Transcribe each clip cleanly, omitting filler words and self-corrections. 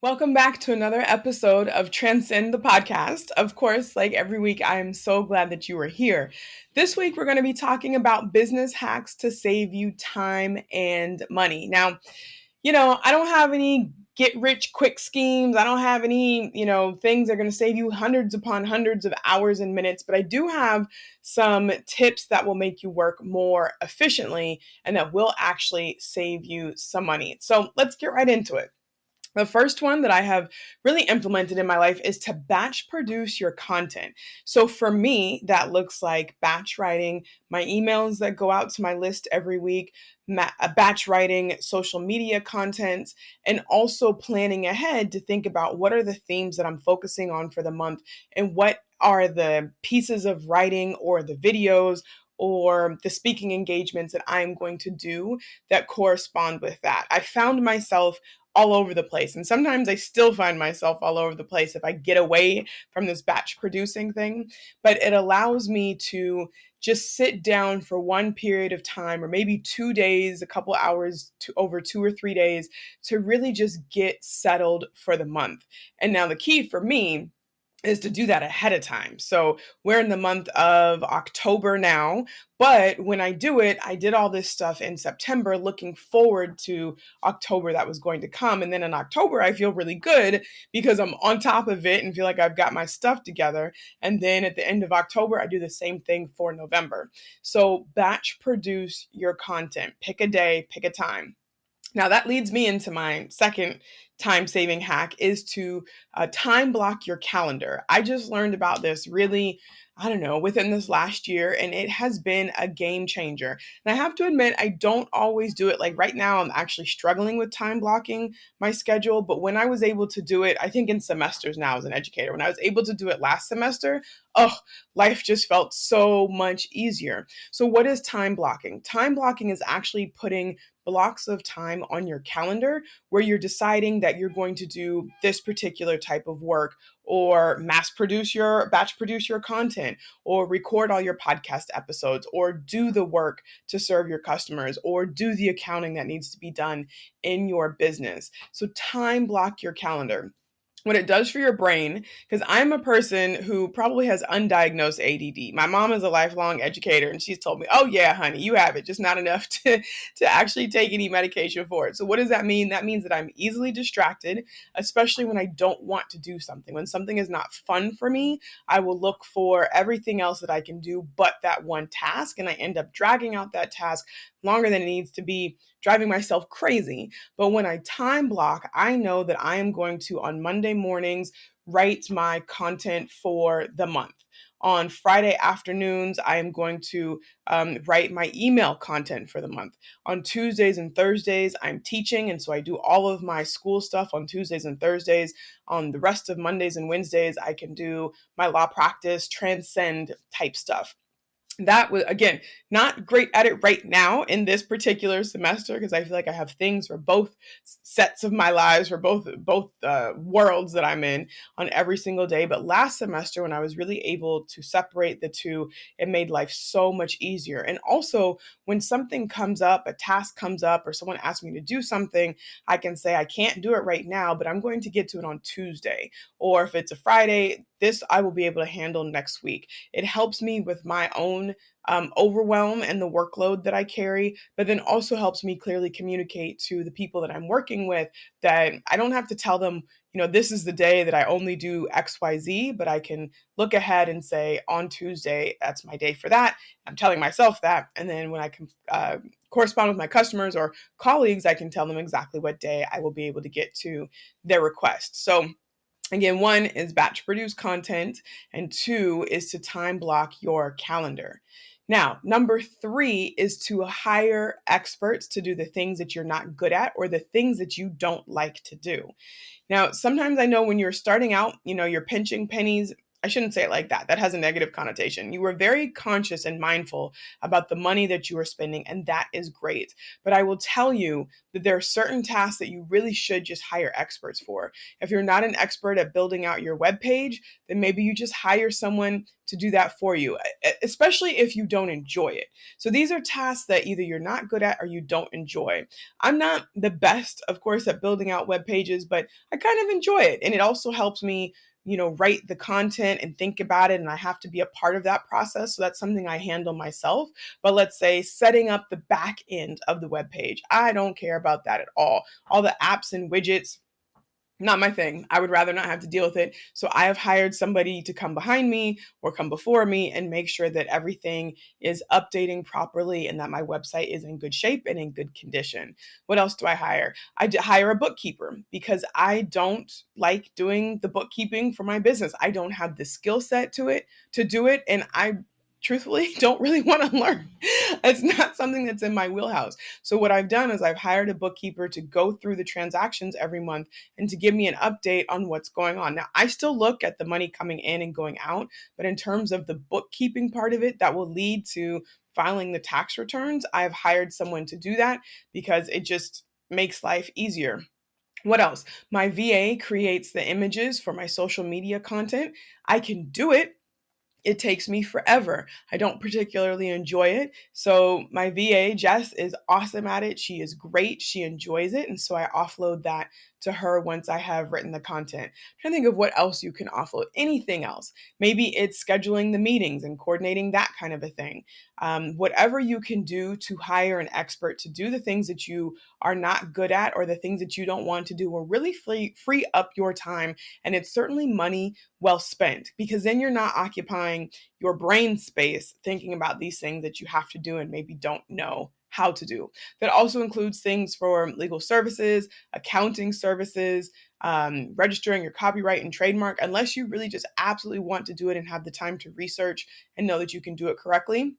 Welcome back to another episode of Transcend the podcast. Of course, like every week, I am so glad that you are here. This week, we're going to be talking about business hacks to save you time and money. Now, I don't have any get rich quick schemes. I don't have any, things that are going to save you hundreds upon hundreds of hours and minutes, but I do have some tips that will make you work more efficiently and that will actually save you some money. So let's get right into it. The first one that I have really implemented in my life is to batch produce your content. So for me, that looks like batch writing my emails that go out to my list every week, batch writing social media content, and also planning ahead to think about what are the themes that I'm focusing on for the month and what are the pieces of writing or the videos or the speaking engagements that I'm going to do that correspond with that. I found myself all over the place. And sometimes I still find myself all over the place if I get away from this batch producing thing. But it allows me to just sit down for one period of time, or maybe 2 days, a couple hours to over 2 or 3 days, to really just get settled for the month. And now the key for me is to do that ahead of time. So we're in the month of October now, but when I do it, I did all this stuff in September, looking forward to October that was going to come. And then in October, I feel really good because I'm on top of it and feel like I've got my stuff together. And then at the end of October, I do the same thing for November. So batch produce your content, pick a day, pick a time. Now that leads me into my second time saving hack is to time block your calendar. I just learned about this really, I don't know, within this last year, and it has been a game changer. And I have to admit, I don't always do it. Like right now, I'm actually struggling with time blocking my schedule. But when I was able to do it, I think in semesters now as an educator, when I was able to do it last semester, oh, life just felt so much easier. So what is time blocking? Time blocking is actually putting blocks of time on your calendar where you're deciding that you're going to do this particular type of work or batch produce your content or record all your podcast episodes or do the work to serve your customers or do the accounting that needs to be done in your business. So time block your calendar. What it does for your brain, because I'm a person who probably has undiagnosed ADD. My mom is a lifelong educator and she's told me, oh yeah, honey, you have it, just not enough to actually take any medication for it. So what does that mean? That means that I'm easily distracted, especially when I don't want to do something. When something is not fun for me, I will look for everything else that I can do but that one task. And I end up dragging out that task longer than it needs to be, driving myself crazy. But when I time block, I know that I am going to, on Monday mornings, write my content for the month. On Friday afternoons, I am going to write my email content for the month. On Tuesdays and Thursdays, I'm teaching, and so I do all of my school stuff on Tuesdays and Thursdays. On the rest of Mondays and Wednesdays, I can do my law practice, transcend type stuff. That was, again, not great at it right now in this particular semester because I feel like I have things for both sets of my lives, for both worlds that I'm in on every single day. But last semester, when I was really able to separate the two, it made life so much easier. And also, when something comes up, a task comes up, or someone asks me to do something, I can say I can't do it right now, but I'm going to get to it on Tuesday. Or if it's a Friday, this I will be able to handle next week. It helps me with my own overwhelm and the workload that I carry, but then also helps me clearly communicate to the people that I'm working with that I don't have to tell them, this is the day that I only do XYZ, but I can look ahead and say on Tuesday, that's my day for that. I'm telling myself that. And then when I can correspond with my customers or colleagues, I can tell them exactly what day I will be able to get to their request. So again, one is batch produce content, and two is to time block your calendar. Now, number three is to hire experts to do the things that you're not good at or the things that you don't like to do. Now, sometimes I know when you're starting out, you're pinching pennies I shouldn't say it like that. That has a negative connotation. You were very conscious and mindful about the money that you were spending, and that is great. But I will tell you that there are certain tasks that you really should just hire experts for. If you're not an expert at building out your web page, then maybe you just hire someone to do that for you, especially if you don't enjoy it. So these are tasks that either you're not good at or you don't enjoy. I'm not the best, of course, at building out web pages, but I kind of enjoy it. And it also helps me, write the content and think about it. And I have to be a part of that process. So that's something I handle myself. But let's say setting up the back end of the web page, I don't care about that at all. All the apps and widgets, not my thing. I would rather not have to deal with it. So I have hired somebody to come behind me or come before me and make sure that everything is updating properly and that my website is in good shape and in good condition. What else do I hire? Hire a bookkeeper because I don't like doing the bookkeeping for my business. I don't have the skill set to do it. And I truthfully don't really want to learn. It's not something that's in my wheelhouse. So what I've done is I've hired a bookkeeper to go through the transactions every month and to give me an update on what's going on. Now, I still look at the money coming in and going out, but in terms of the bookkeeping part of it, that will lead to filing the tax returns. I've hired someone to do that because it just makes life easier. What else? My VA creates the images for my social media content. I can do it. It takes me forever. I don't particularly enjoy it. So my VA, Jess, is awesome at it. She is great. She enjoys it. And so I offload that to her once I have written the content. I'm trying to think of what else you can offload. Anything else. Maybe it's scheduling the meetings and coordinating that kind of a thing. Whatever you can do to hire an expert to do the things that you are not good at or the things that you don't want to do will really free up your time. And it's certainly money well spent because then you're not occupying your brain space thinking about these things that you have to do and maybe don't know how to do. That also includes things for legal services, accounting services, registering your copyright and trademark, unless you really just absolutely want to do it and have the time to research and know that you can do it correctly.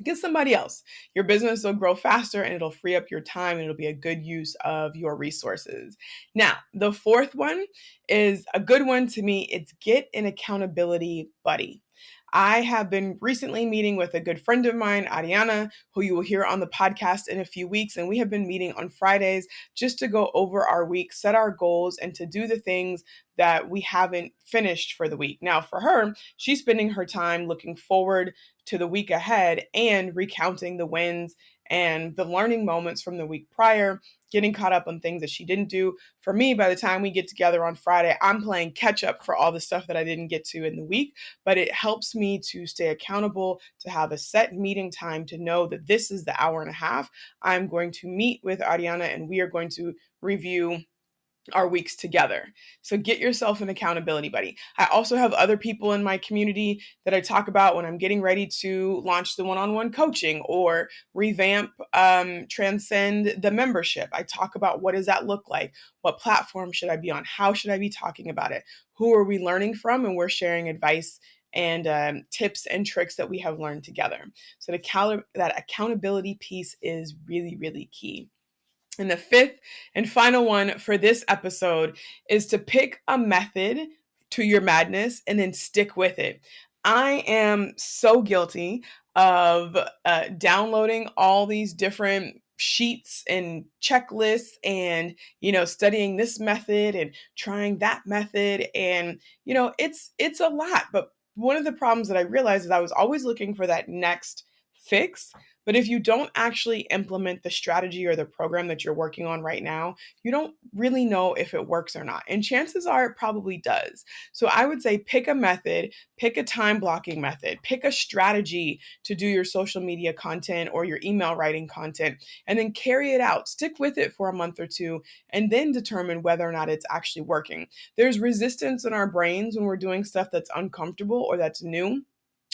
Get somebody else. Your business will grow faster and it'll free up your time and it'll be a good use of your resources. Now, the fourth one is a good one to me. It's get an accountability buddy. I have been recently meeting with a good friend of mine, Ariana, who you will hear on the podcast in a few weeks. And we have been meeting on Fridays just to go over our week, set our goals, and to do the things that we haven't finished for the week. Now, for her, she's spending her time looking forward to the week ahead and recounting the wins and the learning moments from the week prior, getting caught up on things that she didn't do. For me, by the time we get together on Friday, I'm playing catch up for all the stuff that I didn't get to in the week, but it helps me to stay accountable, to have a set meeting time, to know that this is the hour and a half I'm going to meet with Ariana and we are going to review our weeks together. So get yourself an accountability buddy. I also have other people in my community that I talk about when I'm getting ready to launch the one-on-one coaching or revamp Transcend the membership. I talk about what does that look like? What platform should I be on? How should I be talking about it? Who are we learning from? And we're sharing advice and tips and tricks that we have learned together. So that accountability piece is really, really key. And the fifth and final one for this episode is to pick a method to your madness and then stick with it. I am so guilty of downloading all these different sheets and checklists and studying this method and trying that method, and it's a lot. But one of the problems that I realized is I was always looking for that next fix. But if you don't actually implement the strategy or the program that you're working on right now, you don't really know if it works or not. And chances are it probably does. So I would say pick a method, pick a time blocking method, pick a strategy to do your social media content or your email writing content, and then carry it out. Stick with it for a month or two, and then determine whether or not it's actually working. There's resistance in our brains when we're doing stuff that's uncomfortable or that's new.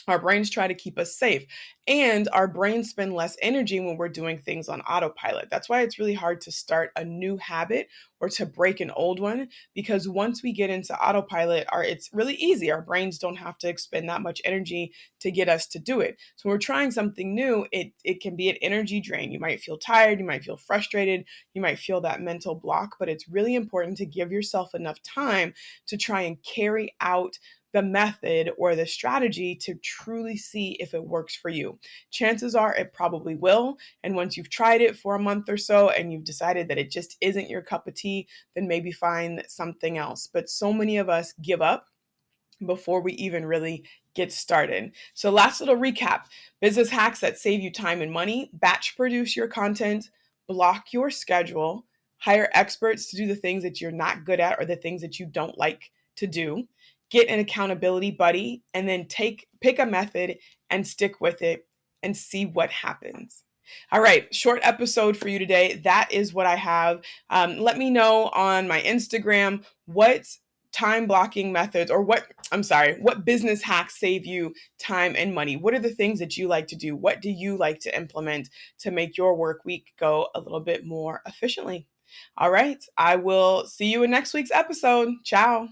Our brains try to keep us safe, and our brains spend less energy when we're doing things on autopilot. That's why it's really hard to start a new habit or to break an old one, because once we get into autopilot, it's really easy. Our brains don't have to expend that much energy to get us to do it. So when we're trying something new, it can be an energy drain. You might feel tired, you might feel frustrated, you might feel that mental block, but it's really important to give yourself enough time to try and carry out the method or the strategy to truly see if it works for you. Chances are it probably will. And once you've tried it for a month or so and you've decided that it just isn't your cup of tea, then maybe find something else. But so many of us give up before we even really get started. So, last little recap: business hacks that save you time and money: batch produce your content, block your schedule, hire experts to do the things that you're not good at or the things that you don't like to do, get an accountability buddy, and then pick a method and stick with it and see what happens. All right, short episode for you today. That is what I have. Let me know on my Instagram what time blocking methods or what business hacks save you time and money. What are the things that you like to do? What do you like to implement to make your work week go a little bit more efficiently? All right, I will see you in next week's episode. Ciao.